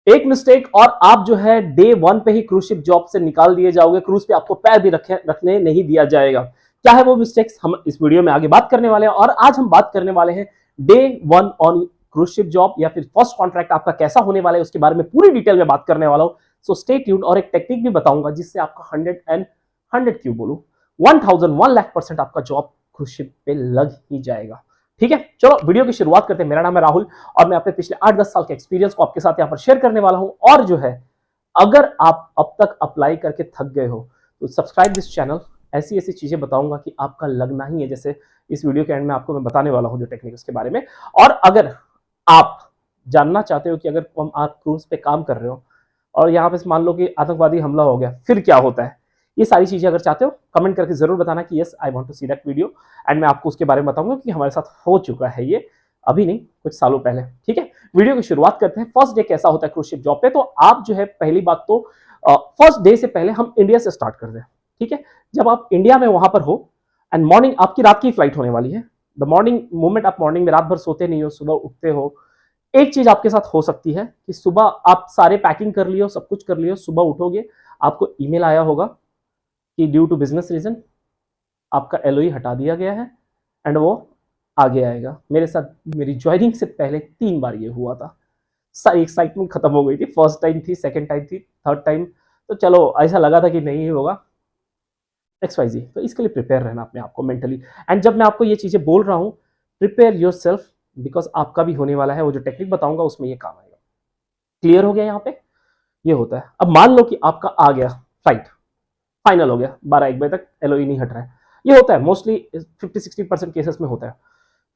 एक मिस्टेक और आप जो है डे वन पे ही क्रूज शिप जॉब से निकाल दिए जाओगे, क्रूज पे आपको पैर भी रखने नहीं दिया जाएगा। क्या है वो मिस्टेक्स, हम इस वीडियो में आगे बात करने वाले हैं। और आज हम बात करने वाले हैं day one on cruise ship job या फिर फर्स्ट कॉन्ट्रैक्ट आपका कैसा होने वाला है, उसके बारे में पूरी डिटेल में बात करने वाला हूं। So stay tuned. और एक टेक्निक भी बताऊंगा जिससे आपका 100 क्यों बोलूं, 1,000 1,00,000% आपका जॉब क्रूज शिप पे लग ही जाएगा। ठीक है, चलो वीडियो की शुरुआत करते हैं। मेरा नाम है राहुल और मैं अपने पिछले 8-10 साल के एक्सपीरियंस को आपके साथ यहाँ पर शेयर करने वाला हूं। और जो है, अगर आप अब तक अप्लाई करके थक गए हो तो सब्सक्राइब दिस चैनल। ऐसी ऐसी चीजें बताऊंगा कि आपका लगना ही है, जैसे इस वीडियो के एंड में आपको मैं बताने वाला हूं जो टेक्निक उसके बारे में। और अगर आप जानना चाहते हो कि अगर आप क्रूज पे काम कर रहे हो और यहाँ पे मान लो कि आतंकवादी हमला हो गया, फिर क्या होता है, ये सारी चीजें अगर चाहते हो कमेंट करके जरूर बताना कि yes I want to see that video. And मैं आपको उसके बारे में बताऊंगा कि हमारे साथ हो चुका है ये, अभी नहीं कुछ सालों पहले। ठीक है, वीडियो की शुरुआत करते हैं। फर्स्ट डे कैसा होता है क्रूज शिप जॉब पे। तो आप जो है, पहली बात तो फर्स्ट डे से पहले हम इंडिया से स्टार्ट कर दें। ठीक है, जब आप इंडिया में वहां पर हो एंड मॉर्निंग आपकी रात की फ्लाइट होने वाली है। द मॉर्निंग मूवमेंट, आप मॉर्निंग में रात भर सोते नहीं हो, सुबह उठते हो। एक चीज आपके साथ हो सकती है कि सुबह आप सारे पैकिंग कर लियो, सब कुछ कर लियो, सुबह उठोगे आपको ईमेल आया होगा कि ड्यू टू बिजनेस रीजन आपका एलओई हटा दिया गया है एंड वो आगे आएगा। मेरे साथ मेरी ज्वाइनिंग से पहले 3 बार ये हुआ था। सारी एक्साइटमेंट खत्म हो गई थी। फर्स्ट टाइम थी, सेकंड टाइम थी, थर्ड टाइम तो चलो ऐसा लगा था कि नहीं होगा XYZ। तो इसके लिए प्रिपेयर रहना अपने आप को मेंटली। एंड जब मैं आपको ये चीजें बोल रहा हूँ, प्रिपेयर योर सेल्फ, बिकॉज आपका भी होने वाला है। वो जो टेक्निक बताऊंगा उसमें ये काम आएगा। क्लियर हो गया यहाँ पे, ये होता है। अब मान लो कि आपका आ गया, फ्लाइट फाइनल हो गया, 12-1 बजे तक एलओई नहीं हट रहा है। ये होता है मोस्टली 50-60% केसेस में होता है।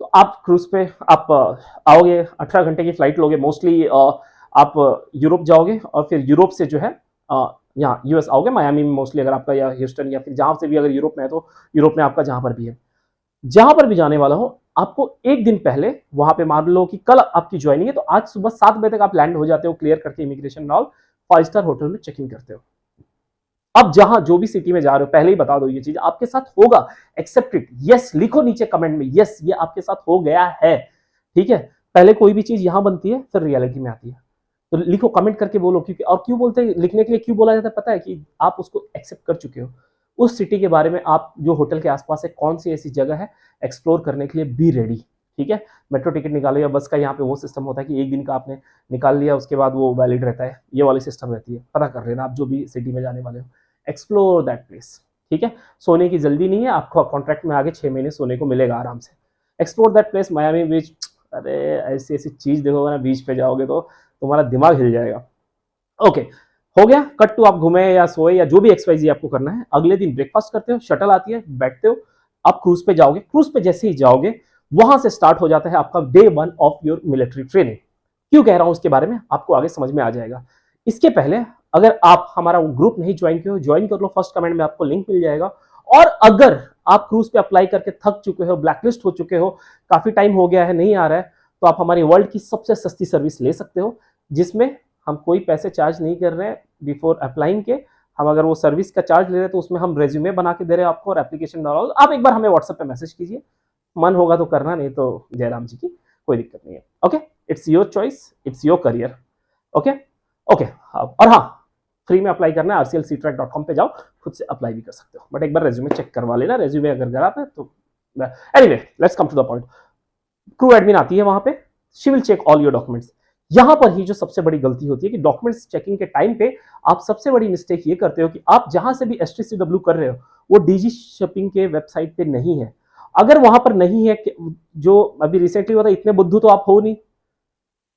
तो आप क्रूज पे आप आओगे, 18 घंटे की फ्लाइट लोगे मोस्टली। आप यूरोप जाओगे और फिर यूरोप से जो है यहाँ यूएस आओगे, मायामी में मोस्टली, अगर आपका या ह्यूस्टन या फिर जहां से भी अगर यूरोप में है तो यूरोप में आपका जहां पर भी है, जहां पर भी जाने वाला हो, आपको एक दिन पहले वहां पे मान लो कि कल आपकी ज्वाइनिंग है तो आज सुबह 7 बजे तक आप लैंड हो जाते हो, क्लियर करके इमिग्रेशन और 5 स्टार होटल में चेक इन करते हो। अब जहां जो भी सिटी में जा रहे हो, पहले ही बता दो ये चीज आपके साथ होगा। एक्सेप्ट इट, यस लिखो नीचे कमेंट में, यस ये आपके साथ हो गया है। ठीक है, पहले कोई भी चीज यहां बनती है फिर रियलिटी में आती है। तो लिखो, कमेंट करके बोलो। क्योंकि और क्यों बोलते हैं, लिखने के लिए क्यों बोला जाता है पता है, कि आप उसको एक्सेप्ट कर चुके हो। उस सिटी के बारे में, आप जो होटल के आसपास है कौन सी ऐसी जगह है एक्सप्लोर करने के लिए, बी रेडी। ठीक है, मेट्रो टिकट निकालो या बस का, यहाँ पे वो सिस्टम होता है कि एक दिन का आपने निकाल लिया, उसके बाद वो वैलिड रहता है। ये वाली सिस्टम रहती है, पता कर लेना आप जो भी सिटी में जाने वाले हो। Explore that place. ठीक है, सोने की जल्दी नहीं है आपको, कॉन्ट्रैक्ट में आगे 6 महीने सोने को मिलेगा आराम से। एक्सप्लोर दैट प्लेस, मायामी बीच। अरे ऐसी ऐसी चीज देखोगे ना बीच पे जाओगे तो तुम्हारा दिमाग हिल जाएगा। ओके, हो गया कट टू, आप घूमे या सोए या जो भी XYZ आपको करना है। अगले दिन ब्रेकफास्ट करते हो, शटल आती है, बैठते हो, आप क्रूज पे जाओगे। क्रूज पे जैसे ही जाओगे वहां से स्टार्ट हो जाता है आपका day one of your military training. क्यों कह रहा हूं उसके बारे में, आपको आगे समझ में आ जाएगा। इसके पहले अगर आप हमारा ग्रुप नहीं ज्वाइन किए हो, ज्वाइन कर लो। फर्स्ट कमेंट में आपको लिंक मिल जाएगा। और अगर आप क्रूज पे अप्लाई करके थक चुके हो, ब्लैकलिस्ट हो चुके हो, काफी टाइम हो गया है नहीं आ रहा है, तो आप हमारी वर्ल्ड की सबसे सस्ती सर्विस ले सकते हो, जिसमें हम कोई पैसे चार्ज नहीं कर रहे हैं बिफोर अप्लाइंग के। हम अगर वो सर्विस का चार्ज ले रहे हैं तो उसमें हम रेज्यूमे बना के दे रहे हैं आपको और एप्लीकेशन डालो। आप एक बार हमें व्हाट्सएप पे मैसेज कीजिए, मन होगा तो करना, नहीं तो जयराम जी की कोई दिक्कत नहीं है। Okay, it's your choice, it's your career. Okay okay. और हाँ, फ्री में अप्लाई करना है, rclctrack.com पे जाओ, खुद से अप्लाई भी कर सकते हो, बट एक बार रेज्यूमे चेक करवा लेना। रेज्यूमे अगर गलत है तो anyway, let's come to the point. Crew admin आती है वहां पे, she will check all your documents. यहां पर ही जो सबसे बड़ी गलती होती है कि डॉक्यूमेंट्स चेकिंग के टाइम पे आप सबसे बड़ी मिस्टेक ये करते हो कि आप जहां से भी STCW कर रहे हो वो डीजी शिपिंग के वेबसाइट पे नहीं है। अगर वहां पर नहीं है, जो अभी रिसेंटली हुआ था, इतने बुद्धू तो आप हो नहीं।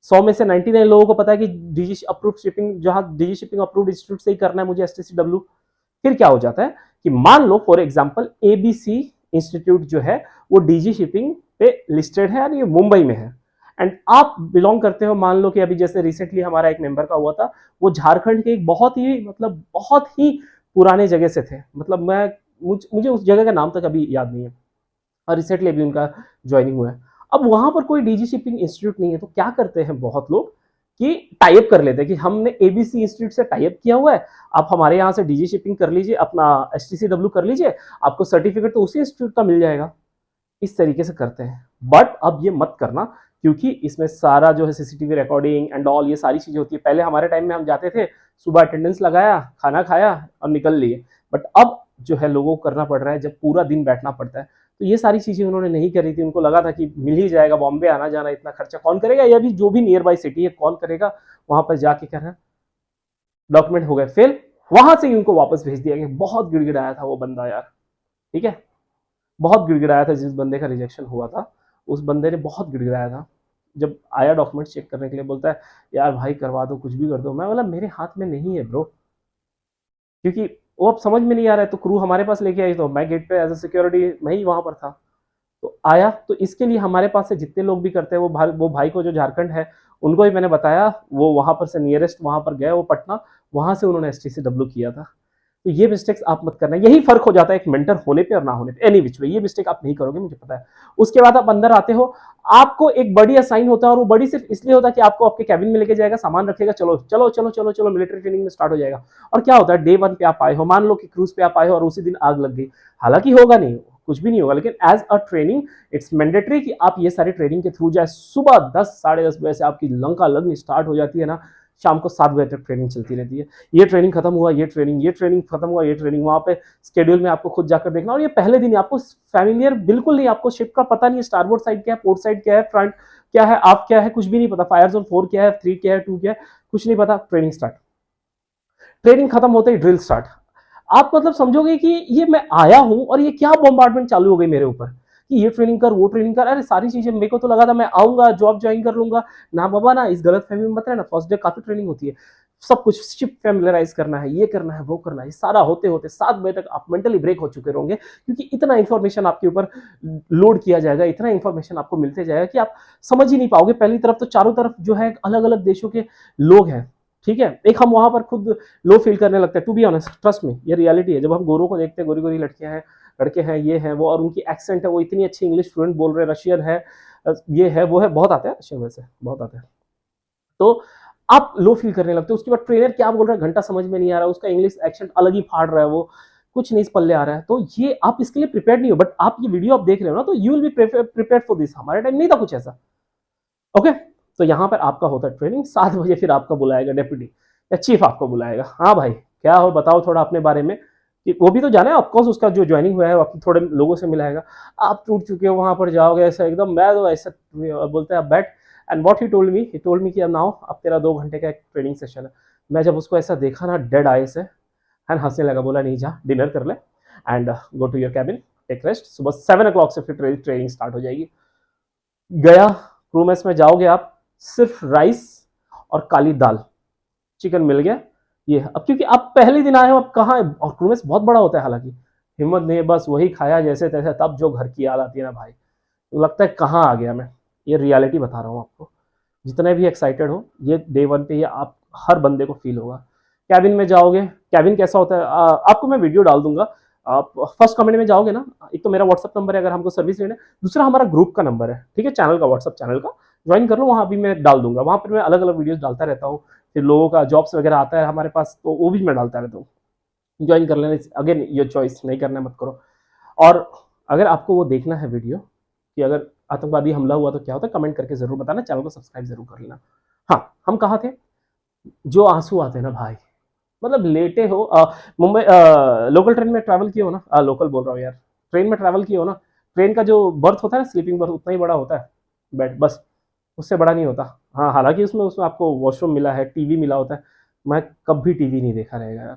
100 में से 99 लोगों को पता है कि डीजी अप्रूव शिपिंग, जहां डीजी शिपिंग अप्रूव्ड इंस्टीट्यूट से ही करना है मुझे STCW। फिर क्या हो जाता है कि मान लो फॉर एग्जांपल ABC इंस्टीट्यूट जो है वो डीजी शिपिंग पे लिस्टेड है और ये मुंबई में है, एंड आप बिलोंग करते हो, मान लो कि अभी जैसे रिसेंटली हमारा एक मेंबर का हुआ था, वो झारखंड के एक बहुत ही बहुत ही पुराने जगह से थे। मतलब मुझे उस जगह का नाम तक अभी याद नहीं है, और रिसेंटली अभी उनका ज्वाइनिंग हुआ है। अब वहां पर कोई डीजी शिपिंग इंस्टीट्यूट नहीं है, तो क्या करते हैं बहुत लोग कि टाइप कर लेते हैं कि हमने ABC इंस्टीट्यूट से टाइप किया हुआ है, आप हमारे यहाँ से डीजी शिपिंग कर लीजिए, अपना STCW कर लीजिए, आपको सर्टिफिकेट तो उसी इंस्टीट्यूट का मिल जाएगा। इस तरीके से करते हैं। बट अब ये मत करना, क्योंकि इसमें सारा जो है सीसीटीवी रिकॉर्डिंग एंड ऑल ये सारी चीजें होती है। पहले हमारे टाइम में हम जाते थे, सुबह अटेंडेंस लगाया, खाना खाया और निकल लिए, बट अब जो है लोगों को करना पड़ रहा है, जब पूरा दिन बैठना पड़ता है। तो ये सारी चीजें उन्होंने नहीं करी थी, उनको लगा था कि मिल ही जाएगा, बॉम्बे आना जाना इतना खर्चा कौन करेगा, या भी जो भी नियर बाई सिटी है कौन करेगा, वहां पर जाके करना, डॉक्यूमेंट हो गए फेल, वहां से ही उनको वापस भेज दिया गया। बहुत गिड़गिड़ाया था वो बंदा यार, ठीक है, बहुत गिड़गिड़ाया था। जिस बंदे का रिजेक्शन हुआ था उस बंदे ने बहुत गिड़गिड़ाया था। जब आया डॉक्यूमेंट चेक करने के लिए, बोलता है यार भाई करवा दो, कुछ भी कर दो। मैं बोला मेरे हाथ में नहीं है ब्रो, क्योंकि वो अब समझ में नहीं आ रहा है। तो क्रू हमारे पास लेके आई, तो मैं गेट पे एज ए सिक्योरिटी मैं ही वहां पर था। तो आया, तो इसके लिए हमारे पास से जितने लोग भी करते हैं, वो भाई को जो झारखंड है उनको भी मैंने बताया, वो वहां पर से नियरेस्ट वहां पर गए, वो पटना, वहां से उन्होंने STCW किया था। तो ये मिस्टेक्स आप मत करना, यही फर्क हो जाता है एक मेंटर होने पे और ना होने पे। एनी विच वे ये मिस्टेक आप नहीं करोगे, मुझे पता है। उसके बाद आप अंदर आते हो, आपको एक बड़ी असाइन होता है, और वो बड़ी सिर्फ इसलिए होता है कि आपको आपके कैबिन में लेके जाएगा, सामान रखेगा, चलो चलो चलो चलो चलो मिलिट्री ट्रेनिंग में स्टार्ट हो जाएगा। और क्या होता है, डे 1 पे आप आए हो, मान लो कि क्रूज पे आप आए हो और उसी दिन आग लग गई, हालांकि होगा नहीं, कुछ भी नहीं होगा, लेकिन as a training it's mandatory कि आप ये सारी ट्रेनिंग के थ्रू जाए। सुबह 10 साढ़े 10 बजे से आपकी लंका लगनी स्टार्ट हो जाती है ना, शाम को 7 बजे तक ट्रेनिंड चलती रहती है। ये ट्रेनिंग खत्म हुआ, ये ट्रेनिंग खत्म हुआ, ये ट्रेनिंग, वहां पे स्केड्यूल में आपको खुद जाकर देखना। और ये पहले दिन आपको फैमिलियर बिल्कुल नहीं, आपको शिप का पता नहीं है, स्टारबोर्ड साइड क्या है, पोर्ट साइड क्या है, फ्रंट क्या है, आप क्या है, कुछ भी नहीं पता, फायर जोन 4 क्या है, 3 क्या है, 2 क्या है, कुछ नहीं पता। ट्रेनिंग स्टार्ट, ट्रेनिंग खत्म होते ही ड्रिल स्टार्ट। आप मतलब समझोगे कि ये मैं आया हूं और ये क्या बॉम्बार्डमेंट चालू हो गई मेरे ऊपर, कि ये ट्रेनिंग कर, वो ट्रेनिंग कर। अरे सारी चीजें, मेरे को तो लगा था मैं आऊंगा जॉब ज्वाइन कर लूंगा ना बाबा, ना इस गलत फहमी में मत रहना। फर्स्ट डे काफी ट्रेनिंग होती है, सब कुछ शिप फैमिलराइज करना है, ये करना है, वो करना है, सारा होते होते 7 बजे तक आप मेंटली ब्रेक हो चुके होंगे, क्योंकि इतना इंफॉर्मेशन आपके ऊपर लोड किया जाएगा, इतना इंफॉर्मेशन आपको मिलते जाएगा कि आप समझ ही नहीं पाओगे। पहली तरफ तो चारों तरफ जो है अलग अलग देशों के लोग हैं, ठीक है, एक हम वहां पर खुद लो फील करने लगता है। टू बी ऑनेस्ट, ट्रस्ट में, ये रियलिटी है। जब हम गोरों को देखते हैं, गोरी गोरी लड़कियां हैं, लड़के हैं, ये हैं वो, और उनकी एक्सेंट है, वो इतनी अच्छी इंग्लिश फ्लुएंट बोल रहे हैं, रशियन है, ये है वो है, बहुत आते हैं रशियन, वैसे बहुत आते हैं। तो आप लो फील करने लगते हो। उसके बाद ट्रेनर क्या बोल रहा है घंटा समझ में नहीं आ रहा, उसका इंग्लिश एक्सेंट अलग ही फाड़ रहा है, वो कुछ नहीं इस पल्ले आ रहा है। तो ये आप इसके लिए प्रिपेयर नहीं हो, बट आप ये वीडियो आप देख रहे हो ना, तो you will be prepare for this. हमारे टाइम नहीं था कुछ ऐसा, ओके। तो यहाँ पर आपका होता है ट्रेनिंग, 7 बजे फिर आपका बुलाएगा डेप्यूटी या चीफ, आपको बुलाएगा, हाँ भाई क्या हो, बताओ थोड़ा अपने बारे में, कि वो भी तो जाने ऑफकोर्स, उसका जो ज्वाइनिंग हुआ है आपको थोड़े लोगों से मिलाएगा। आप टूट चुके हो, वहां पर जाओगे ऐसा एकदम, मैं तो ऐसा बोलते हैं बैठ। And what he told me कि अब नाउ, अब तेरा 2 घंटे का एक ट्रेनिंग सेशन है। मैं जब उसको ऐसा देखा ना डेड आई से, एंड हंसने लगा, बोला नहीं जा डिनर कर ले and go to your cabin, take rest, सुबह 7 o'clock से फिर ट्रेनिंग स्टार्ट हो जाएगी। गया, क्रू मेस में जाओगे आप, सिर्फ राइस और काली दाल, चिकन मिल गया। ये अब क्योंकि आप पहले दिन आए हो, अब कहाँ, और क्रू मेस बहुत बड़ा होता है, हालांकि हिम्मत नहीं है, बस वही खाया जैसे तैसे। तब जो घर की याद आती है ना भाई, तो लगता है कहाँ आ गया मैं। ये रियलिटी बता रहा हूँ आपको, जितने भी एक्साइटेड हो, ये डे 1 पे ये आप हर बंदे को फील होगा। कैबिन में जाओगे, कैबिन कैसा होता है, आपको मैं वीडियो डाल दूंगा। आप फर्स्ट कमेंट में जाओगे ना, एक तो मेरा व्हाट्सअप नंबर है अगर हमको सर्विस लेना है, दूसरा हमारा ग्रुप का नंबर है, ठीक है, चैनल का, व्हाट्सअप चैनल का ज्वाइन कर लो, वहां भी मैं डाल दूंगा। वहां पर मैं अलग अलग वीडियोस डालता रहता हूँ, फिर लोगों का जॉब्स वगैरह आता है हमारे पास, तो वो भी मैं डालता रहता हूँ। ज्वाइन कर लेना, अगेन योर चॉइस, नहीं करना मत करो। और अगर आपको वो देखना है वीडियो कि अगर आतंकवादी हमला हुआ तो क्या होता है, कमेंट करके जरूर बताना, चैनल को सब्सक्राइब जरूर कर लेना। हाँ, हम कहाँ थे, जो आंसू आते हैं ना भाई, मतलब लेटे हो, मुंबई लोकल ट्रेन में ट्रैवल किए हो ना, लोकल बोल रहा हूँ यार, ट्रेन में ट्रैवल किए हो ना, ट्रेन का जो बर्थ होता है ना, स्लीपिंग बर्थ उतना ही बड़ा होता है, बेड बस, उससे बड़ा नहीं होता। हाँ, हालांकि उसमें उसमें आपको वॉशरूम मिला है, टीवी मिला होता है। मैं कभी टीवी नहीं देखा रहेगा यार।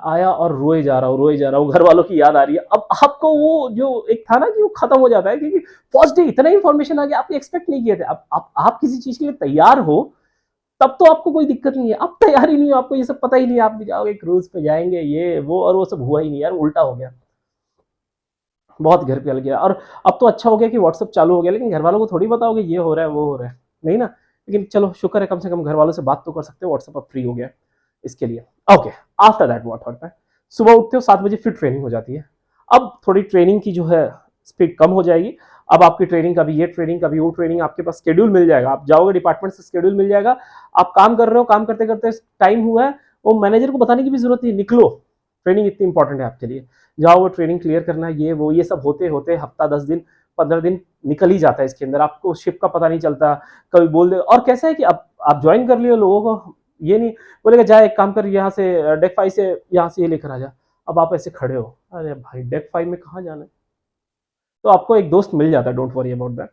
आया और रोए जा रहा हूँ, रोए जा रहा हूँ, घर वालों की याद आ रही है। अब आपको वो जो एक था ना कि वो खत्म हो जाता है, क्योंकि फर्स्ट डे इतना इन्फॉर्मेशन आ गया, आप एक्सपेक्ट नहीं किए थे। अब आप किसी चीज के लिए तैयार हो, तब तो आपको कोई दिक्कत नहीं है। अब तैयार ही नहीं हो, आपको ये सब पता ही नहीं, आप भी जाओगे क्रूज पे जाएंगे ये वो, और वो सब हुआ ही नहीं यार, उल्टा हो गया, बहुत घर पे चल गया। और अब तो अच्छा हो गया कि व्हाट्सअप चालू हो गया, लेकिन घर वालों को थोड़ी बताओगे ये हो रहा है वो हो रहा है, नहीं ना। लेकिन चलो शुक्र है, कम से कम घर वालों से बात तो कर सकते हो, व्हाट्सअप अब फ्री हो गया इसके लिए। ओके, आफ्टर दैट व्हाट होता है, सुबह उठते हो 7 बजे, फिर ट्रेनिंग हो जाती है। अब थोड़ी ट्रेनिंग की जो है स्पीड कम हो जाएगी। अब आपकी ट्रेनिंग, कभी ये ट्रेनिंग कभी वो ट्रेनिंग, आपके पास शेड्यूल मिल जाएगा, आप जाओगे डिपार्टमेंट से शेड्यूल मिल जाएगा, आप काम कर रहे हो, काम करते करते टाइम हुआ है, वो मैनेजर को बताने की भी जरूरत नहीं, निकलो, ट्रेनिंग इतनी इंपॉर्टेंट है आपके लिए, जाओ वो ट्रेनिंग क्लियर करना, ये वो, ये सब होते होते हफ्ता 10 दिन 15 दिन निकल ही जाता है इसके अंदर, आपको शिप का पता नहीं चलता, कभी बोल दे। और कैसा है कि अब आप ज्वाइन कर लियो लोगों को, ये नहीं बोलेगा जा एक काम कर यहाँ से डेक 5 से यहाँ से ये लेकर आ जा, अब आप ऐसे खड़े हो, अरे भाई डेक 5 में कहाँ जाना है। तो आपको एक दोस्त मिल जाता है, डोंट वरी अबाउट दैट,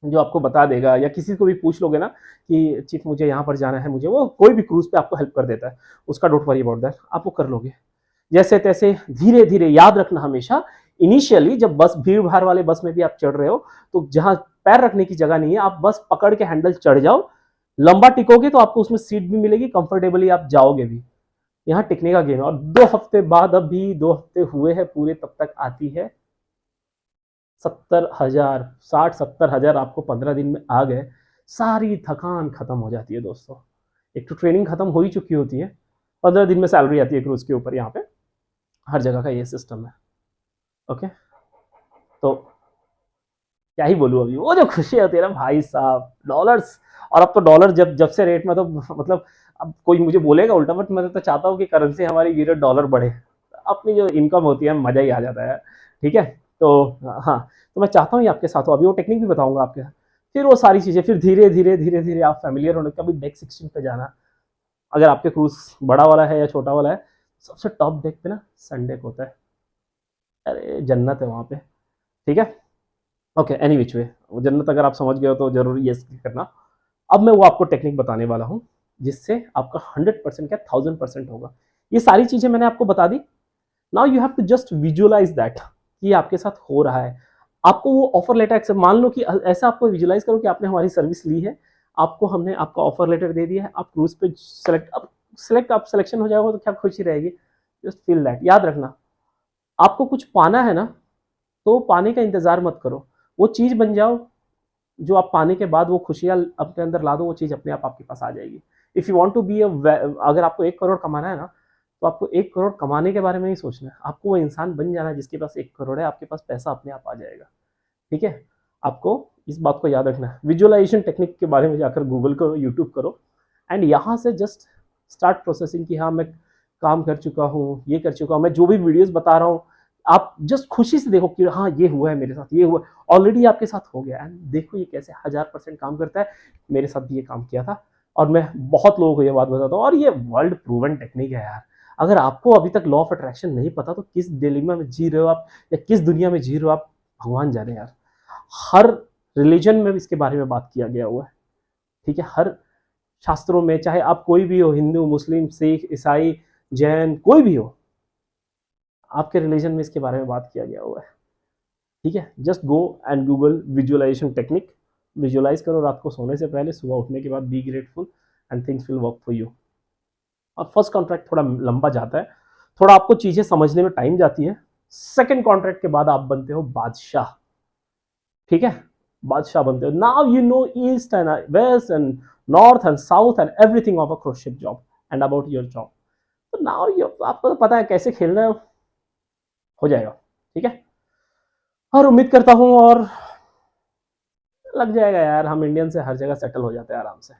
जो आपको बता देगा, या किसी को भी पूछ लोगे ना कि चीफ मुझे यहाँ पर जाना है, मुझे, वो कोई भी क्रूज पे आपको हेल्प कर देता है, उसका डोंट वरी अबाउट दैट, आप वो कर लोगे जैसे तैसे धीरे धीरे। याद रखना हमेशा, इनिशियली जब बस भीड़ भाड़ वाले बस में भी आप चढ़ रहे हो तो जहां पैर रखने की जगह नहीं है, आप बस पकड़ के हैंडल चढ़ जाओ, लंबा टिकोगे तो आपको उसमें सीट भी मिलेगी, कंफर्टेबली आप जाओगे भी। यहाँ टिकने का गेम है। और 2 हफ्ते बाद, अभी 2 हफ्ते हुए हैं पूरे, तब तक आती है 70,000, 60-70 हज़ार आपको 15 दिन में आ गए, सारी थकान खत्म हो जाती है दोस्तों। एक तो ट्रेनिंग खत्म हो ही चुकी होती है, 15 दिन में सैलरी आती है क्रूज के ऊपर। यहाँ पे हर जगह का ये सिस्टम है। ओके, तो क्या ही बोलूँ अभी, वो जो खुशी होती है ना भाई साहब, डॉलर्स। और अब तो डॉलर जब जब से रेट में, तो मतलब अब कोई मुझे बोलेगा उल्टा, बट मैं तो चाहता हूँ कि करेंसी हमारी गिरे, डॉलर बढ़े, अपनी जो इनकम होती है मजा ही आ जाता है। ठीक है, तो हाँ, तो मैं चाहता हूँ ये आपके साथ हो, अभी वो टेक्निक भी बताऊंगा आपके साथ, फिर वो सारी चीजें, फिर धीरे धीरे धीरे धीरे आप फैमिलियर होने, कभी डेक 16 पे जाना, अगर आपके क्रूज बड़ा वाला है या छोटा वाला है, सबसे टॉप डेक पे ना संडे को होता है, अरे जन्नत है वहाँ पे। ठीक है, ओके, एनी विच वे, जन्नत अगर आप समझ गए हो तो जरूर ये करना। अब मैं वो आपको टेक्निक बताने वाला हूँ जिससे आपका 100% क्या 1000% होगा। ये सारी चीजें मैंने आपको बता दी। Now you have to just visualise that कि आपके साथ हो रहा है। आपको वो ऑफर लेटर एक्सेप्ट, मान लो कि ऐसा आपको विजुअलाइज करो कि आपने हमारी सर्विस ली है, आपको हमने आपका ऑफर लेटर दे दिया है, आप क्रूज पे सेलेक्ट, अब सेलेक्ट आप सिलेक्शन हो जाएगा तो क्या खुशी रहेगी। जस्ट फील दैट, याद रखना, आपको कुछ पाना है ना, तो पाने का इंतजार मत करो, वो चीज बन जाओ, जो आप पाने के बाद वो खुशियां अपने अंदर ला दो, वो चीज अपने आप आपके पास आ जाएगी। If you want to be अगर आपको 1 करोड़ कमाना है ना, तो आपको 1 करोड़ कमाने के बारे में नहीं सोचना है, आपको वो इंसान बन जाना है जिसके पास 1 करोड़ है, आपके पास पैसा अपने आप आ जाएगा। ठीक है, आपको इस बात को याद रखना है। विजुअलाइजेशन टेक्निक के बारे में जाकर गूगल करो, यूट्यूब करो, एंड यहाँ से जस्ट स्टार्ट प्रोसेसिंग कि हाँ मैं काम कर चुका हूँ, ये कर चुका हूँ, मैं जो भी वीडियोस बता रहा हूँ, आप जस्ट खुशी से देखो कि हाँ ये हुआ है मेरे साथ, ये हुआ, ऑलरेडी आपके साथ हो गया है, देखो ये कैसे 1000% काम करता है, मेरे साथ भी ये काम किया था। और मैं बहुत लोगों को ये बात बताता हूँ, और ये वर्ल्ड प्रूवन टेक्निक है यार। अगर आपको अभी तक लॉ ऑफ अट्रैक्शन नहीं पता तो किस डिलेमा में जी रहे हो आप, या किस दुनिया में जी रहे हो आप, भगवान जाने यार। हर रिलीजन में इसके बारे में बात किया गया हुआ है। ठीक है, हर शास्त्रों में, चाहे आप कोई भी हो, हिंदू, मुस्लिम, सिख, ईसाई, जैन, कोई भी हो, आपके रिलीजन में इसके बारे में बात किया गया हुआ है। ठीक है, just go and Google visualisation technique, visualise करो रात को सोने से पहले, सुबह उठने के बाद be grateful and things will work for you. और फर्स्ट कॉन्ट्रैक्ट थोड़ा लंबा जाता है, थोड़ा आपको चीजें समझने में टाइम जाती है। सेकंड कॉन्ट्रैक्ट के बाद आप बनते हो बादशाह। ठीक है, बादशाह बनते हो। Now you know east and west and north and south and everything of a cruise ship job and about your job. तो नाउ यू, आपको तो पता है कैसे खेलना है, हो जाएगा। ठीक है, और उम्मीद करता हूँ और लग जाएगा यार, हम इंडियन से हर जगह सेटल हो जाते हैं आराम से,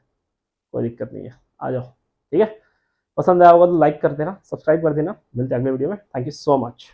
कोई दिक्कत नहीं है, आ जाओ। ठीक है, पसंद आया होगा तो लाइक कर देना, सब्सक्राइब कर देना, मिलते हैं अगले वीडियो में। Thank you so much.